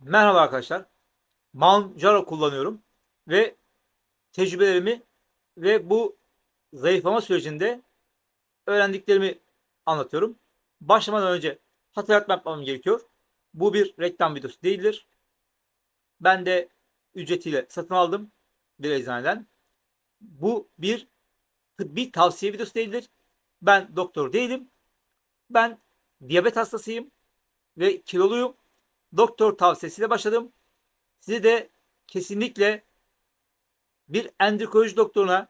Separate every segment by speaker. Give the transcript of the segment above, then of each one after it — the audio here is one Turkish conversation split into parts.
Speaker 1: Merhaba arkadaşlar. Manjaro kullanıyorum ve tecrübelerimi ve bu zayıflama sürecinde öğrendiklerimi anlatıyorum. Başlamadan önce hatırlatma yapmam gerekiyor. Bu bir reklam videosu değildir. Ben de ücretiyle satın aldım bir eczaneden. Bu bir tıbbi tavsiye videosu değildir. Ben doktor değilim. Ben diyabet hastasıyım ve kiloluyum. Doktor tavsiyesiyle başladım. Size de kesinlikle bir endokrinoloji doktoruna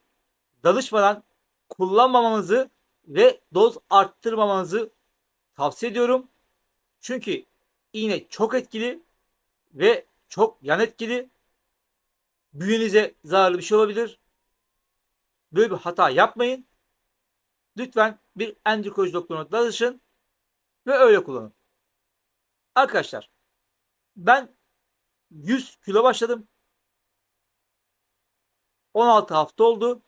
Speaker 1: danışmadan kullanmamanızı ve doz arttırmamanızı tavsiye ediyorum. Çünkü iğne çok etkili ve çok yan etkili. Büyünüze zararlı bir şey olabilir. Böyle bir hata yapmayın. Lütfen bir endokrinoloji doktoruna danışın ve öyle kullanın. Arkadaşlar ben 100 kilo başladım. 16 hafta oldu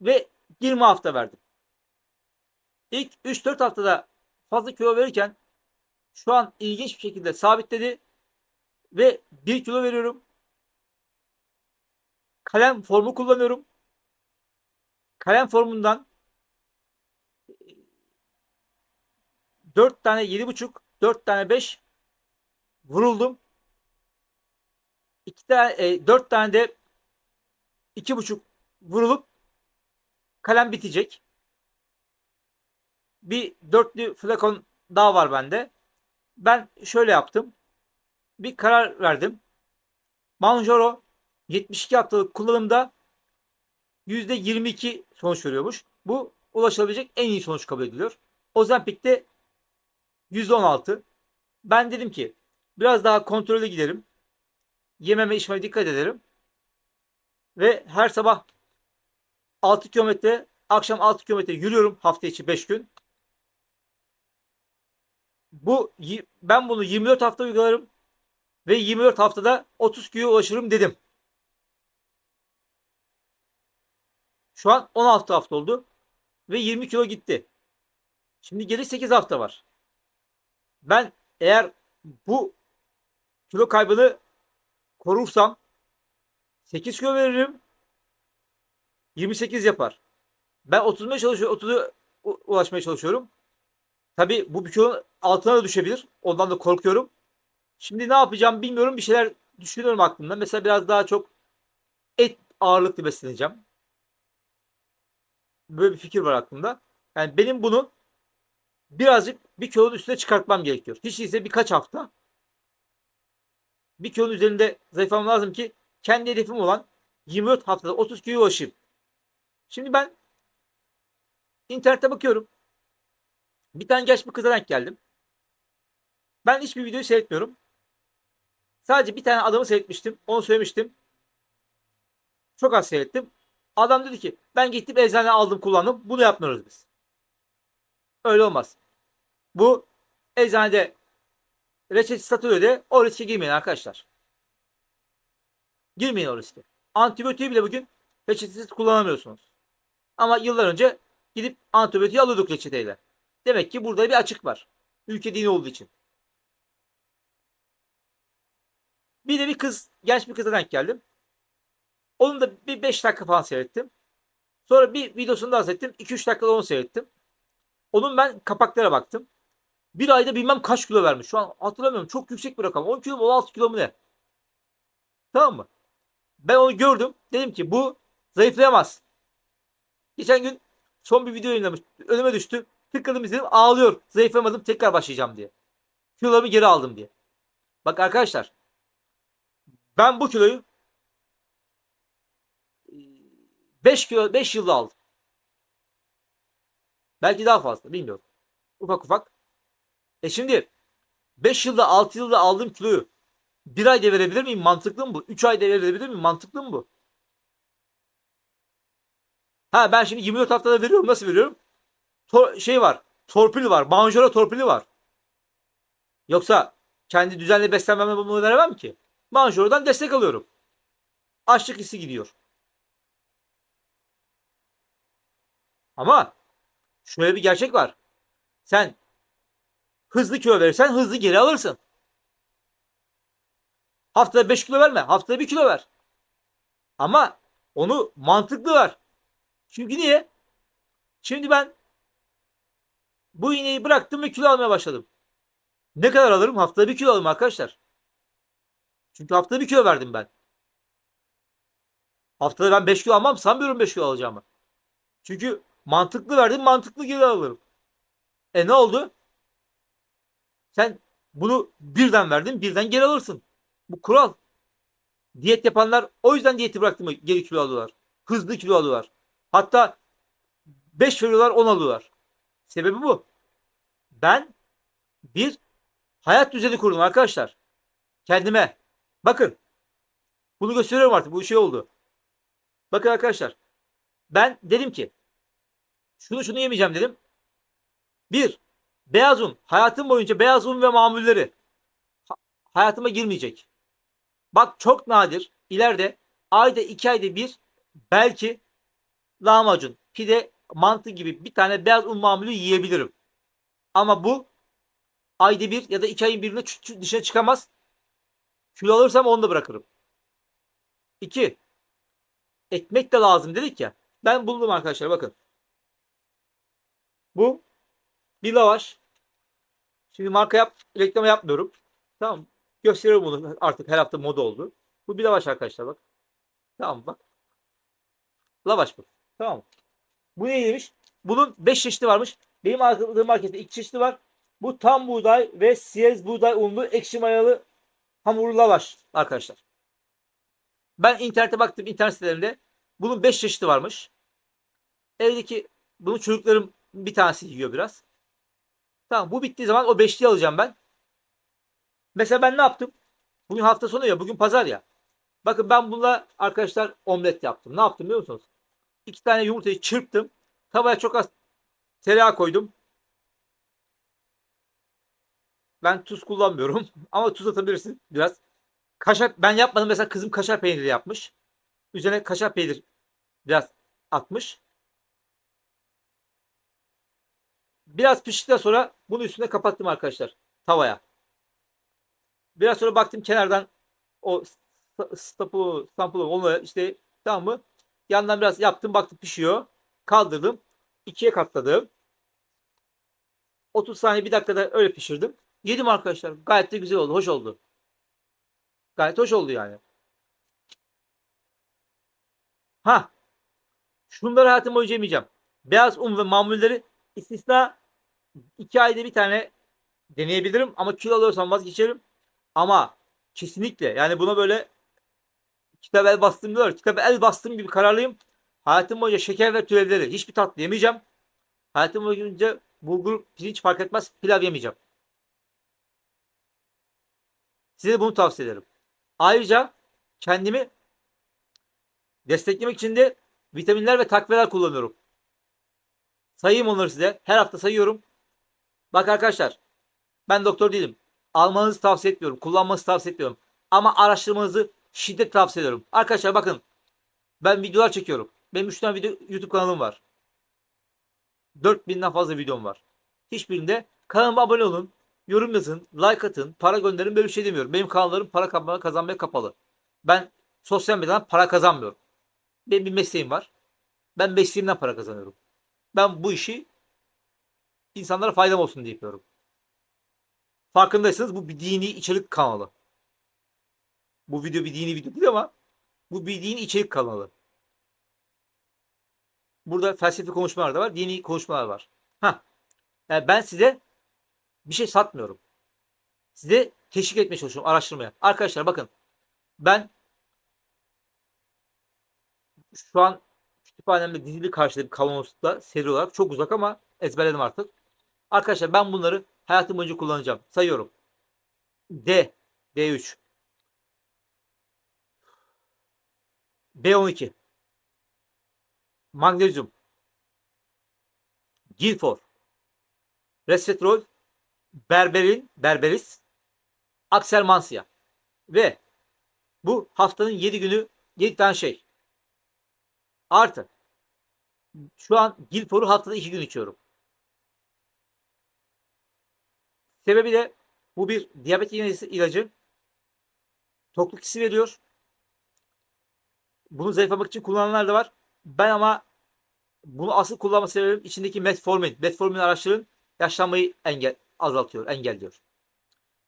Speaker 1: ve 20 hafta verdim. İlk 3-4 haftada fazla kilo verirken şu an ilginç bir şekilde sabitledi ve 1 kilo veriyorum. Kalem formu kullanıyorum. Kalem formundan 4 tane 7,5, 4 tane 5 vuruldum. 4 tane de 2,5 vurulup kalem bitecek. Bir dörtlü flakon daha var bende. Ben şöyle yaptım. Bir karar verdim. Manjaro 72 haftalık kullanımda %22 sonuç veriyormuş. Bu ulaşılabilecek en iyi sonuç kabul ediliyor. Ozempic'te %16. Ben dedim ki biraz daha kontrollü giderim. Yememe içmeme dikkat ederim. Ve her sabah 6 kilometre, akşam 6 kilometre yürüyorum hafta içi 5 gün. Ben bunu 24 hafta uygularım ve 24 haftada 30 kiloya ulaşırım dedim. Şu an 16 hafta oldu ve 20 kilo gitti. Şimdi geri 8 hafta var. Ben eğer bu kilo kaybını korursam 8 kilo veririm. 28 yapar. Ben 35 çalışıyorum, 30'a ulaşmaya çalışıyorum. Tabii bu bir kilonun altına da düşebilir. Ondan da korkuyorum. Şimdi ne yapacağım bilmiyorum. Bir şeyler düşünüyorum aklımda. Mesela biraz daha çok et ağırlıklı besleneceğim. Böyle bir fikir var aklımda. Yani benim bunu birazcık bir kilonun üstüne çıkartmam gerekiyor. Hiç değilse birkaç hafta bir kilonun üzerinde zayıflamam lazım ki kendi hedefim olan 24 haftada 30 kiloya ulaşayım. Şimdi ben internette bakıyorum. Bir tane genç bir kıza denk geldim. Ben hiçbir videoyu seyretmiyorum. Sadece bir tane adamı seyretmiştim. Onu söylemiştim. Çok az seyrettim. Adam dedi ki ben gittim eczaneye aldım kullandım. Bunu yapmıyoruz biz. Öyle olmaz. Bu eczanede reçete satılıyor diye o riske girmeyin arkadaşlar. Girmeyin o riske. Antibiyotiği bile bugün reçetesiz kullanamıyorsunuz. Ama yıllar önce gidip antibiyotiği alıyorduk reçeteyle. Demek ki burada bir açık var. Ülke dini olduğu için. Bir de bir kız, genç bir kıza denk geldim. Onun da bir 5 dakika falan seyrettim. Sonra bir videosunu daha seyrettim. 2-3 dakikada onu seyrettim. Onun ben kapaklara baktım. Bir ayda bilmem kaç kilo vermiş. Şu an hatırlamıyorum. Çok yüksek bir rakam. 10 kilo mu 16 kilo mu ne? Tamam mı? Ben onu gördüm. Dedim ki bu zayıflayamaz. Geçen gün son bir video yayınlamış. Önüme düştü. Tıkladım izledim. Ağlıyor. Zayıflamadım. Tekrar başlayacağım diye. Kilolarımı geri aldım diye. Bak arkadaşlar. Ben bu kiloyu 5 kilo 5 yılda aldım. Belki daha fazla. Bilmiyorum. Ufak ufak. Şimdi 5 yılda 6 yılda aldığım kiloyu bir ayda verebilir miyim? Mantıklı mı bu? 3 ayda verebilir miyim? Mantıklı mı bu? Ha ben şimdi 24 haftada veriyorum. Nasıl veriyorum? Şey var. Torpil var. Manjaro torpili var. Yoksa kendi düzenli beslenmeme bunu veremem ki. Manjaro'dan destek alıyorum. Açlık hissi gidiyor. Ama şöyle bir gerçek var. Sen hızlı kilo verirsen hızlı geri alırsın. Haftada 5 kilo verme. Haftada 1 kilo ver. Ama onu mantıklı ver. Çünkü niye? Şimdi ben bu iğneyi bıraktım ve kilo almaya başladım. Ne kadar alırım? Haftada 1 kilo alırım arkadaşlar. Çünkü haftada 1 kilo verdim ben. Haftada ben 5 kilo almam, sanmıyorum 5 kilo alacağımı. Çünkü mantıklı verdim, mantıklı geri alırım. Ne oldu? Sen bunu birden verdin, birden geri alırsın. Bu kural. Diyet yapanlar o yüzden diyeti bıraktı mı geri kilo alıyorlar. Hızlı kilo alıyorlar. Hatta 5 veriyorlar, 10 alıyorlar. Sebebi bu. Ben bir hayat düzeni kurdum arkadaşlar. Kendime. Bakın. Bunu gösteriyorum artık. Bu şey oldu. Bakın arkadaşlar. Ben dedim ki şunu yemeyeceğim dedim. Bir, beyaz un. Hayatım boyunca beyaz un ve mamulleri hayatıma girmeyecek. Bak çok nadir. İleride ayda 2 ayda bir belki lahmacun, pide, mantı gibi bir tane beyaz un mamulü yiyebilirim. Ama bu ayda bir ya da 2 ayın birinde dışarı çıkamaz. Kilo alırsam onu da bırakırım. 2. Ekmek de lazım dedik ya. Ben buldum arkadaşlar bakın. Bu bir lavaş. Şimdi reklama yapmıyorum. Tamam. Gösteriyorum bunu artık her hafta moda oldu. Bu bir lavaş arkadaşlar bak. Tamam bak. Lavaş bu. Tamam. Bu neymiş? Bunun 5 çeşidi varmış. Benim aldığım markette 2 çeşidi var. Bu tam buğday ve siyez buğday unlu ekşi mayalı hamurlu lavaş arkadaşlar. Ben internete baktım, internet sitelerinde. Bunun 5 çeşidi varmış. Evdeki bunu çocuklarım bir tanesi yiyor biraz. Tamam bu bittiği zaman o 5'liği alacağım ben. Mesela ben ne yaptım? Bugün hafta sonu ya, bugün pazar ya. Bakın ben bununla arkadaşlar omlet yaptım. Ne yaptım biliyor musunuz? 2 tane yumurtayı çırptım. Tavaya çok az tereyağı koydum. Ben tuz kullanmıyorum. Ama tuz atabilirsin biraz. Kaşar ben yapmadım. Mesela kızım kaşar peyniri yapmış. Üzerine kaşar peynir biraz atmış. Biraz piştikten sonra bunu üstüne kapattım arkadaşlar. Tavaya. Biraz sonra baktım kenardan o stampulu onu işte tamam mı? Yandan biraz yaptım baktım pişiyor. Kaldırdım. 2'ye katladım. 30 saniye 1 dakikada öyle pişirdim. Yedim arkadaşlar. Gayet de güzel oldu. Hoş oldu. Gayet hoş oldu yani. Ha, şunları hayatım boyunca yemeyeceğim. Beyaz un ve mamulleri istisna 2 ayda bir tane deneyebilirim ama kilo alıyorsam vazgeçerim. Ama kesinlikle yani buna böyle kitap el bastım diyorlar. Kitap el bastım gibi kararlıyım. Hayatım boyunca şeker ve türevleri hiçbir tatlı yemeyeceğim. Hayatım boyunca bulgur, pirinç fark etmez pilav yemeyeceğim. Size bunu tavsiye ederim. Ayrıca kendimi desteklemek için de vitaminler ve takviyeler kullanıyorum. Sayayım onları size. Her hafta sayıyorum. Bak arkadaşlar ben doktor değilim. Almanızı tavsiye etmiyorum. Kullanmanızı tavsiye etmiyorum. Ama araştırmanızı şiddet tavsiye ediyorum. Arkadaşlar bakın ben videolar çekiyorum. Benim 3 tane video YouTube kanalım var. 4000'den fazla videom var. Hiçbirinde kanalıma abone olun, yorum yazın, like atın, para gönderin böyle bir şey demiyorum. Benim kanallarım para kazanmaya kapalı. Ben sosyal medyadan para kazanmıyorum. Benim bir mesleğim var. Ben mesleğimden para kazanıyorum. Ben bu işi insanlara faydam olsun diye yapıyorum. Farkındaysanız bu bir dini içerik kanalı. Bu video bir dini video değil ama bu bir dini içerik kanalı. Burada felsefi konuşmalar da var, dini konuşmalar var. Hah. Yani ben size bir şey satmıyorum. Size teşvik etmeye çalışıyorum araştırmaya. Arkadaşlar bakın ben şu an kütüphanemde dizili karşılayıp kavanozda seri olarak çok uzak ama ezberledim artık. Arkadaşlar ben bunları hayatım boyunca kullanacağım. Sayıyorum. D3, B12, magnezyum, Gilfor, resveratrol, berberis, akselmansiya. Ve bu haftanın 7 günü 7 tane şey. Artı şu an Gilfor'u haftada 2 gün içiyorum. Sebebi de bu bir diyabet ilacı. Tokluk hissi veriyor. Bunu zayıflamak için kullananlar da var. Ben ama bunu asıl kullanma sebebim içindeki metformin. Metformin araçların yaşlanmayı azaltıyor, engelliyor.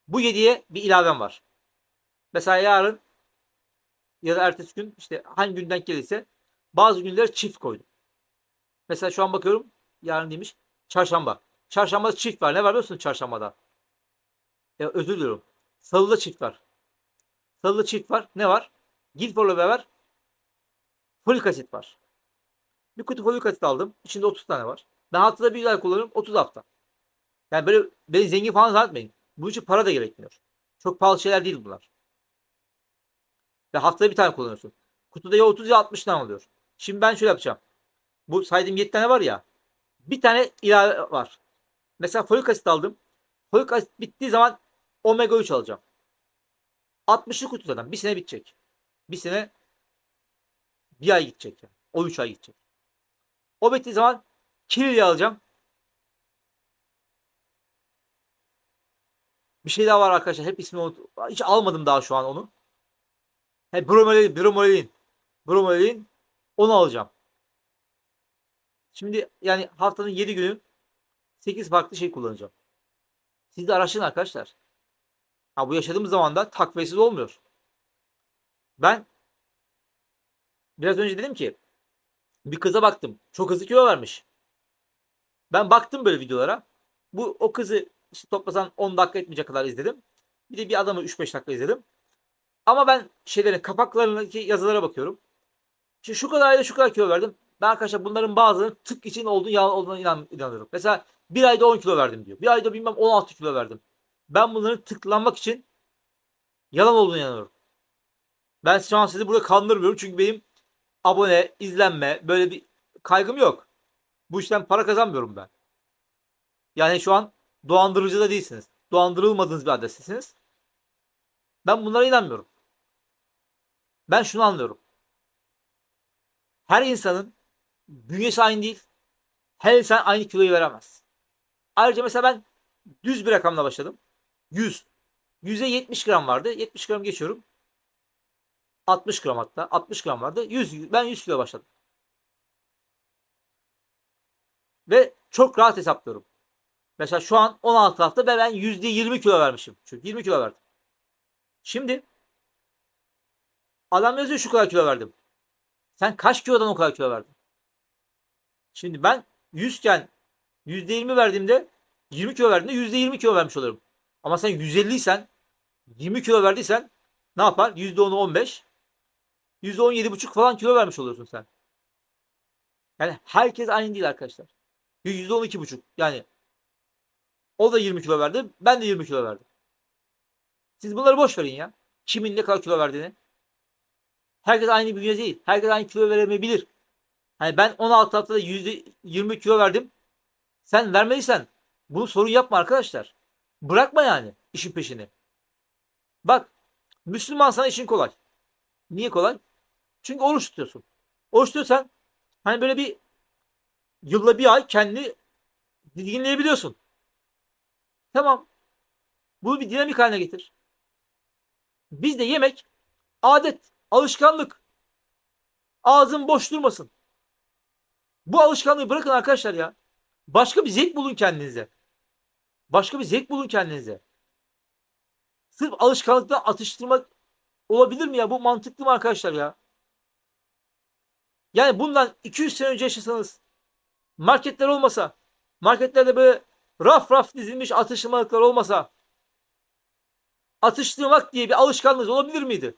Speaker 1: Bu 7'ye bir ilavem var. Mesela yarın ya da ertesi gün işte hangi gün denk gelirse bazı günleri çift koydum. Mesela şu an bakıyorum yarın demiş çarşamba. Çarşambada çift var. Ne var biliyor musun çarşambada? Özür diliyorum. Salıda çift var. Salıda çift var. Ne var? Gilfor'la beraber folik asit var. Bir kutu folik asit aldım. İçinde 30 tane var. Ben haftada bir ay kullanıyorum. 30 hafta. Yani böyle beni zengin falan zannetmeyin. Bu için para da gerekmiyor. Çok pahalı şeyler değil bunlar. Ve haftada bir tane kullanıyorsun. Kutuda ya 30 ya 60 tane oluyor. Şimdi ben şöyle yapacağım. Bu saydığım 7 tane var ya. Bir tane ilave var. Mesela folik asit aldım. Folik asit bittiği zaman omega 3 alacağım. 60'lı kutudan bir sene bitecek. Bir sene bir ay gidecek yani. 13 ay gidecek. O bittiği zaman kirli alacağım. Bir şey daha var arkadaşlar. Hep ismini unuttum. Hiç almadım daha şu an onu. Bromelain. Onu alacağım. Şimdi yani haftanın 7 günü 8 farklı şey kullanacağım. Siz de araştırın arkadaşlar. Ha, bu yaşadığımız zaman da takviyesiz olmuyor. Ben biraz önce dedim ki bir kıza baktım. Çok hızlı kilo vermiş. Ben baktım böyle videolara. O kızı işte toplasan 10 dakika etmeyecek kadar izledim. Bir de bir adamı 3-5 dakika izledim. Ama ben kapaklarındaki yazılara bakıyorum. Şimdi şu kadar ayda şu kadar kilo verdim. Ben arkadaşlar bunların bazılarının tık için yalan olduğuna inanıyorum. Mesela bir ayda 10 kilo verdim diyor. Bir ayda bilmem 16 kilo verdim. Ben bunların tıklanmak için yalan olduğunu inanıyorum. Ben şu an sizi burada kandırmıyorum. Çünkü benim abone, izlenme böyle bir kaygım yok. Bu işten para kazanmıyorum ben. Yani şu an dolandırıcı da değilsiniz. Dolandırılmadığınız bir adrestesiniz. Ben bunlara inanmıyorum. Ben şunu anlıyorum. Her insanın bünyesi aynı değil. Her insan aynı kiloyu veremez. Ayrıca mesela ben düz bir rakamla başladım. 100. 100'e 70 gram vardı. 70 gram geçiyorum. 60 gram hatta. 60 gram vardı. 100, ben 100 kilo başladım. Ve çok rahat hesaplıyorum. Mesela şu an 16 hafta ve ben %20 kilo vermişim. Çünkü 20 kilo verdim. Şimdi adam yazıyor şu kadar kilo verdim. Sen kaç kilodan o kadar kilo verdin? Şimdi ben 100 iken %20 verdiğimde 20 kilo verdiğimde %20 kilo vermiş olurum. Ama sen 150'ysen 20 kilo verdiysen ne yapar? %10'u 15. %17,5 falan kilo vermiş oluyorsun sen. Yani herkes aynı değil arkadaşlar. %12,5. Yani o da 20 kilo verdi. Ben de 20 kilo verdim. Siz bunları boş verin ya. Kimin ne kadar kilo verdiğini. Herkes aynı bünye değil. Herkes aynı kilo veremeyebilir. Hani ben 16 haftada %20 kilo verdim. Sen vermediysen bunu sorun yapma arkadaşlar. Bırakma yani işin peşini. Bak Müslümansan işin kolay. Niye kolay? Çünkü oruç tutuyorsun. Oruç tutuyorsan hani böyle bir yılda bir ay kendini dinleyebiliyorsun. Tamam. Bunu bir dinamik haline getir. Bizde yemek adet, alışkanlık. Ağzın boş durmasın. Bu alışkanlığı bırakın arkadaşlar ya. Başka bir zevk bulun kendinize. Başka bir zevk bulun kendinize. Sırf alışkanlıktan atıştırmak olabilir mi ya? Bu mantıklı mı arkadaşlar ya? Yani bundan 200 sene önce yaşasanız marketler olmasa, marketlerde böyle raf raf dizilmiş atıştırmalıklar olmasa atıştırmak diye bir alışkanlığınız olabilir miydi?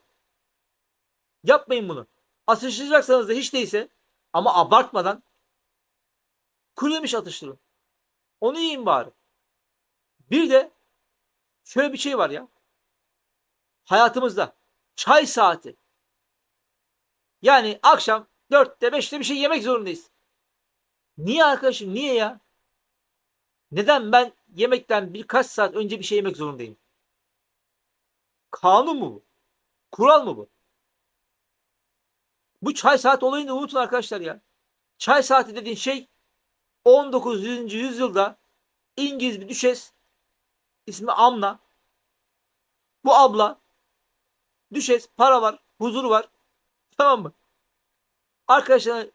Speaker 1: Yapmayın bunu. Atıştıracaksanız da hiç değilse ama abartmadan kuru yemiş atıştırın. Onu yiyin bari. Bir de şöyle bir şey var ya. Hayatımızda çay saati. Yani akşam 4'te 5'te bir şey yemek zorundayız. Niye arkadaşım? Niye ya? Neden ben yemekten birkaç saat önce bir şey yemek zorundayım? Kanun mu bu? Kural mı bu? Bu çay saati olayını unutun arkadaşlar ya. Çay saati dediğin şey 19. yüzyılda İngiliz bir düşes ismi Amna. Bu abla Düşes, para var, huzur var. Tamam mı? Arkadaşlar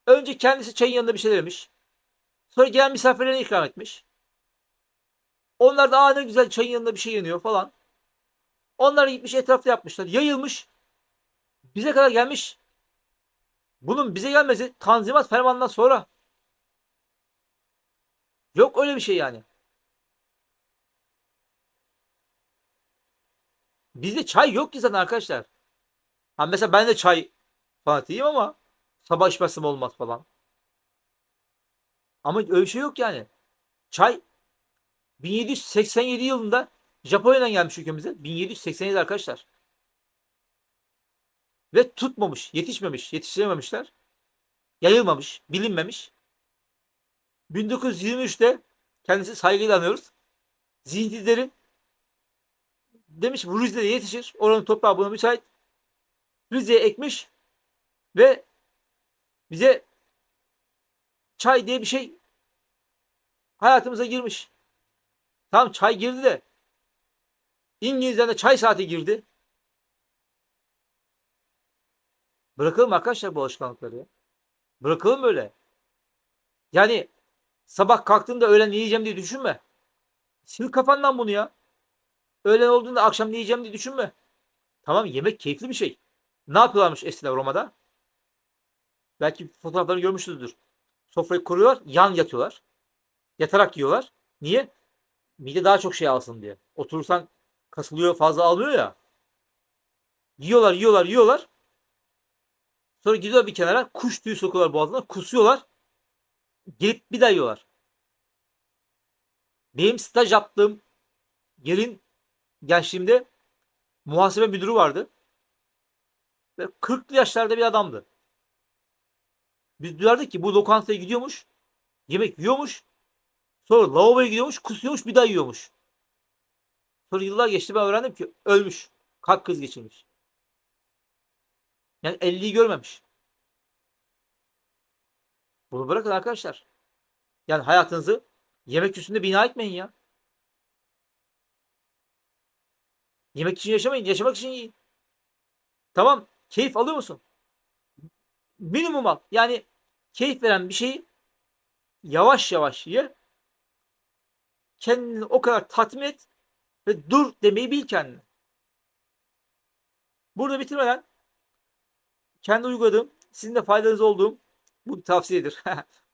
Speaker 1: önce kendisi çayın yanında bir şeyler yemiş. Sonra gelen misafirlerine ikram etmiş. Onlar da ne güzel çayın yanında bir şey yeniyor falan. Onlar gitmiş etrafta yapmışlar. Yayılmış. Bize kadar gelmiş. Bunun bize gelmesi Tanzimat Fermanı'ndan sonra. Yok öyle bir şey yani. Bizde çay yok ki zaten arkadaşlar. Ha mesela ben de çay fanatiyim ama sabah içmezsem olmaz falan. Ama öyle bir şey yok yani. Çay 1787 yılında Japonya'dan gelmiş ülkemize. 1787 arkadaşlar. Ve tutmamış, yetişmemiş, yetiştirememişler. Yayılmamış, bilinmemiş. 1923'te kendisi saygıyla anıyoruz. Zincirlerin demiş bu Rize'de yetişir. Oranın toprağı buna müsait. Rize'ye ekmiş ve bize çay diye bir şey hayatımıza girmiş. Tamam çay girdi de İngilizler'de çay saati girdi. Bırakalım arkadaşlar bu alışkanlıkları ya. Bırakalım böyle. Yani sabah kalktığında öğlen ne yiyeceğim diye düşünme. Sil kafandan bunu ya. Öğlen olduğunda akşam ne yiyeceğim diye düşünme. Tamam yemek keyifli bir şey. Ne yapıyorlarmış eskiden Roma'da? Belki fotoğraflarını görmüşsünüzdür. Sofrayı kuruyorlar, yan yatıyorlar. Yatarak yiyorlar. Niye? Mide daha çok şey alsın diye. Oturursan kasılıyor, fazla almıyor ya. Yiyorlar, yiyorlar, yiyorlar. Sonra gidiyorlar bir kenara, kuş tüyü sokuyorlar boğazına, kusuyorlar. Gelip bir daha yiyorlar. Benim staj yaptığım yerin gençliğimde muhasebe müdürü vardı. Ve 40'lı yaşlarda bir adamdı. Biz duyardık ki bu lokantaya gidiyormuş, yemek yiyormuş, sonra lavaboya gidiyormuş, kusuyormuş, bir daha yiyormuş. Sonra yıllar geçti ben öğrendim ki ölmüş. Kalp krizi geçirmiş. Yani 50'yi görmemiş. Bunu bırakın arkadaşlar. Yani hayatınızı yemek üstünde bina etmeyin ya. Yemek için yaşamayın, yaşamak için yiyin. Tamam, keyif alıyor musun? Minimum al. Yani keyif veren bir şeyi yavaş yavaş ye. Kendini o kadar tatmin et ve dur demeyi bil kendine. Burada bitirmeden kendi uyguladığım, sizin de faydanız olduğum bu bir tavsiyedir.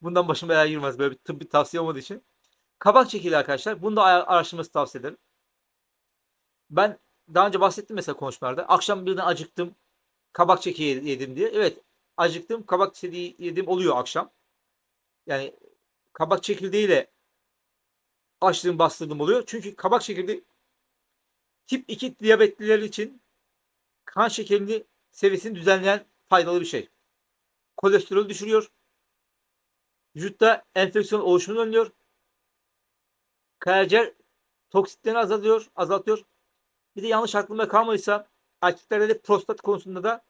Speaker 1: Bundan başım belaya girmez böyle bir tıbbi tavsiye olmadığı için. Kabak çekili arkadaşlar. Bunu da araştırması tavsiye ederim. Ben daha önce bahsettim mesela konuşmalarda. Akşam birden acıktım. Kabak çekiği yedim diye. Evet acıktım. Kabak çekiği yedim oluyor akşam. Yani kabak çekirdeğiyle açlığım bastırdım oluyor. Çünkü kabak çekirdeği tip 2 diyabetliler için kan şekerini seviyesini düzenleyen faydalı bir şey. Kolesterolü düşürüyor. Vücutta enfeksiyon oluşumunu önlüyor. Karaciğer toksitlerini azaltıyor. Bir de yanlış aklımda kalmadıysa erkeklerde de prostat konusunda da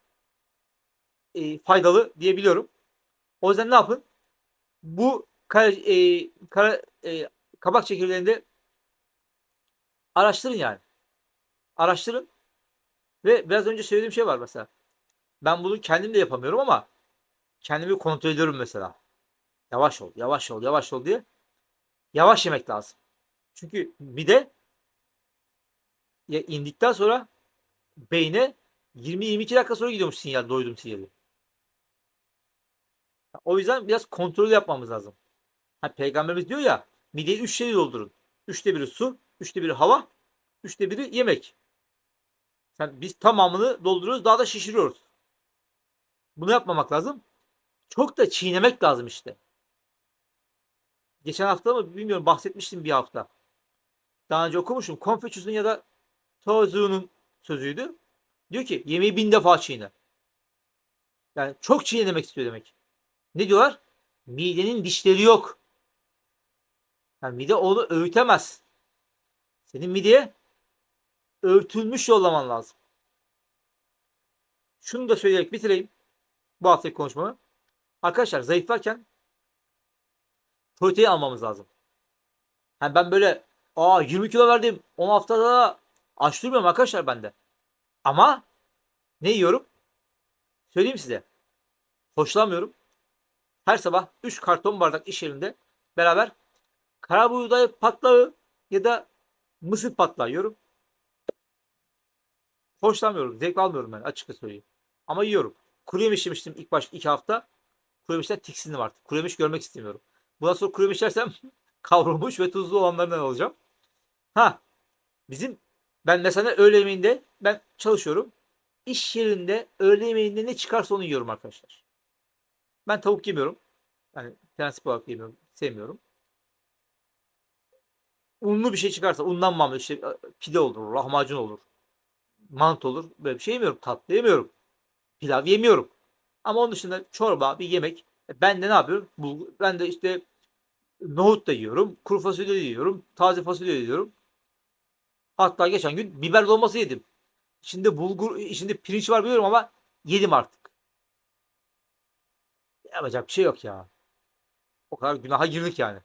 Speaker 1: faydalı diyebiliyorum. O yüzden ne yapın? Bu kabak çekirdeğinde araştırın yani. Araştırın ve biraz önce söylediğim şey var mesela. Ben bunu kendim de yapamıyorum ama kendimi kontrol ediyorum mesela. Yavaş ol, yavaş ol, yavaş ol diye. Yavaş yemek lazım. Çünkü mide indikten sonra beyne 20-22 dakika sonra gidiyormuş sinyal, doydum sinyali. O yüzden biraz kontrol yapmamız lazım. Peygamberimiz diyor ya, mideyi 3 şeyle doldurun. 3'te biri su, 3'te biri hava, 3'te biri yemek. Biz tamamını dolduruyoruz, daha da şişiriyoruz. Bunu yapmamak lazım. Çok da çiğnemek lazım işte. Geçen hafta mı bilmiyorum bahsetmiştim bir hafta. Daha önce okumuşum. Konfüçyüs'ün ya da Tao Zu'nun sözüydü. Diyor ki yemeği 1000 defa çiğne. Yani çok çiğnemek istiyor demek. Ne diyorlar? Midenin dişleri yok. Yani mide onu öğütemez. Senin mideye öğütülmüş yollaman lazım. Şunu da söyleyerek bitireyim. Bu haftaki konuşmamı. Arkadaşlar zayıflarken protein almamız lazım. Yani ben böyle 20 kilo verdim 10 haftada aç durmuyorum arkadaşlar bende. Ama Ne yiyorum? Söyleyeyim size. Hoşlanmıyorum. Her sabah 3 karton bardak iş yerinde beraber karabuğday patlağı ya da mısır patlağı yiyorum. Hoşlanmıyorum. Zevk almıyorum ben, açıkça söyleyeyim. Ama yiyorum. Kuru yemiş yemiştim ilk baş 2 hafta. Kuru yemişten tiksindim artık. Kuru yemiş görmek istemiyorum. Bundan sonra kuru yemiş yersem kavrulmuş ve tuzlu olanlardan alacağım. Ha, bizim ben mesela öğle yemeğinde ben çalışıyorum. İş yerinde öğle yemeğinde ne çıkarsa onu yiyorum arkadaşlar. Ben tavuk yemiyorum. Yani prensip olarak yemiyorum. Sevmiyorum. Unlu bir şey çıkarsa undan mamul işte pide olur, lahmacun olur, mantı olur. Böyle bir şey yemiyorum. Tatlı yemiyorum. Pilav yemiyorum. Ama onun dışında çorba, bir yemek. Ben de ne yapıyorum? Ben de işte nohut da yiyorum. Kuru fasulye de yiyorum. Taze fasulye de yiyorum. Hatta geçen gün biber dolması yedim. İçinde bulgur, içinde pirinç var biliyorum ama yedim artık. Yapacak bir şey yok ya. O kadar günaha girdik yani.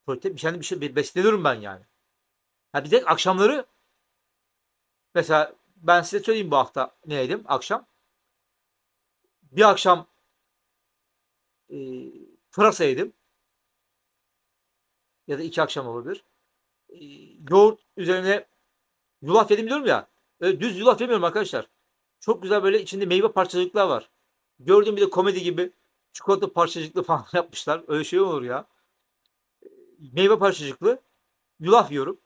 Speaker 1: Protein bir şey besleniyorum ben yani. Ha bir de akşamları mesela ben size söyleyeyim bu hafta ne yedim akşam. Bir akşam e, pırasa yedim. Ya da 2 akşam olabilir. E, yoğurt üzerine yulaf yedim diyorum ya. Öyle düz yulaf yemiyorum arkadaşlar. Çok güzel böyle içinde meyve parçacıklar var. Gördüğüm bir de komedi gibi çikolata parçacıklı falan yapmışlar. Öyle şey olur ya. Meyve parçacıklı yulaf yiyorum.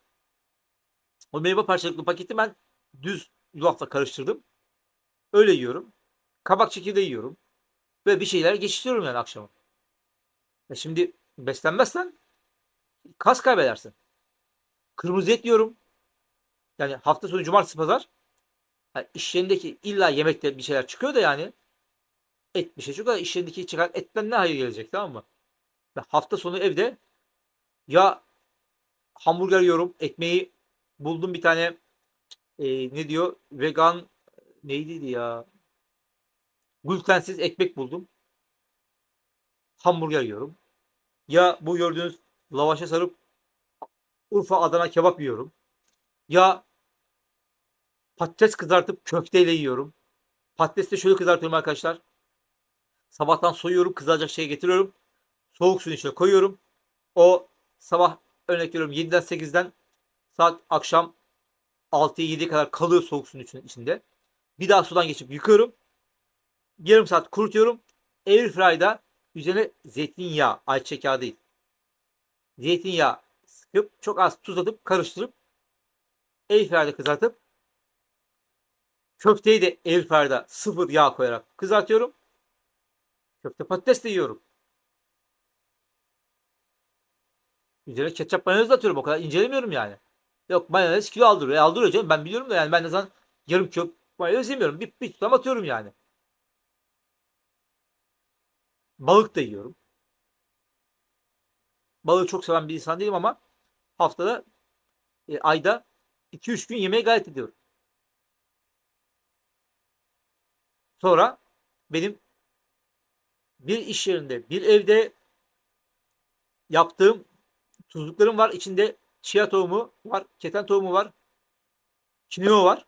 Speaker 1: O meyve parçacıklı paketi ben düz yulafla karıştırdım. Öyle yiyorum. Kabak çekirdeği yiyorum. Böyle bir şeyler geçiştiriyorum yani akşama. Şimdi beslenmezsen kas kaybedersin. Kırmızı et yiyorum. Yani hafta sonu cumartesi pazar yani iş yerindeki illa yemekte bir şeyler çıkıyor da yani et bir şey çıkıyor da iş yerindeki çıkan etten ne hayır gelecek, tamam mı? Ben hafta sonu evde ya hamburger yiyorum. Ekmeği buldum bir tane ne diyor? Vegan neydi ya? Glutensiz ekmek buldum. Hamburger yiyorum. Ya bu gördüğünüz lavaşa sarıp Urfa Adana kebap yiyorum. Ya patates kızartıp köfteyle yiyorum. Patatesi de şöyle kızartıyorum arkadaşlar. Sabahtan soyuyorum, kızaracak şeye getiriyorum. Soğuk suyun içine koyuyorum. O sabah örnek veriyorum 7'den 8'den saat akşam 6'ya 7'ye kadar kalıyor soğuk suyun içinde. Bir daha sudan geçip yıkıyorum. Yarım saat kurutuyorum. Airfryer'da üzerine zeytinyağı, ayçiçek yağı değil. Zeytinyağı sıkıp çok az tuz atıp karıştırıp Airfryer'da kızartıp köfteyi de Airfryer'da sıfır yağ koyarak kızartıyorum. Köfte patates de yiyorum. Üzerine ketçap mayonez de atıyorum. O kadar incelemiyorum yani. Yok mayonez kilo aldırıyor. Aldırıyor canım. Ben biliyorum da yani ben de zaten yarım kilo mayonez yemiyorum. Bir tutam atıyorum yani. Balık da yiyorum. Balığı çok seven bir insan değilim ama haftada, ayda 2-3 gün yemeye gayret ediyorum. Sonra benim bir iş yerinde, bir evde yaptığım tuzluklarım var. İçinde chia tohumu var, keten tohumu var, kinoa var.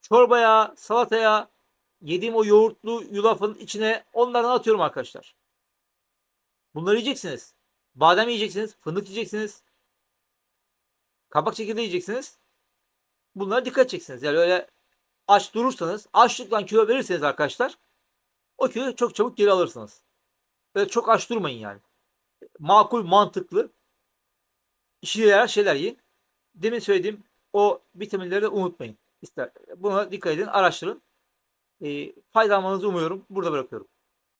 Speaker 1: Çorbaya, salataya, yediğim o yoğurtlu yulafın içine onlardan atıyorum arkadaşlar. Bunları yiyeceksiniz. Badem yiyeceksiniz, fındık yiyeceksiniz, kabak çekirdeği yiyeceksiniz. Bunlara dikkat edeceksiniz. Yani öyle aç durursanız, açlıktan kilo verirseniz arkadaşlar, o kiloyu çok çabuk geri alırsınız. Böyle çok aç durmayın yani. Makul, mantıklı, işe yarar şeyler yiyin. Demin söylediğim o vitaminleri de unutmayın. İster buna dikkat edin, araştırın. Faydalanmanızı umuyorum. Burada bırakıyorum.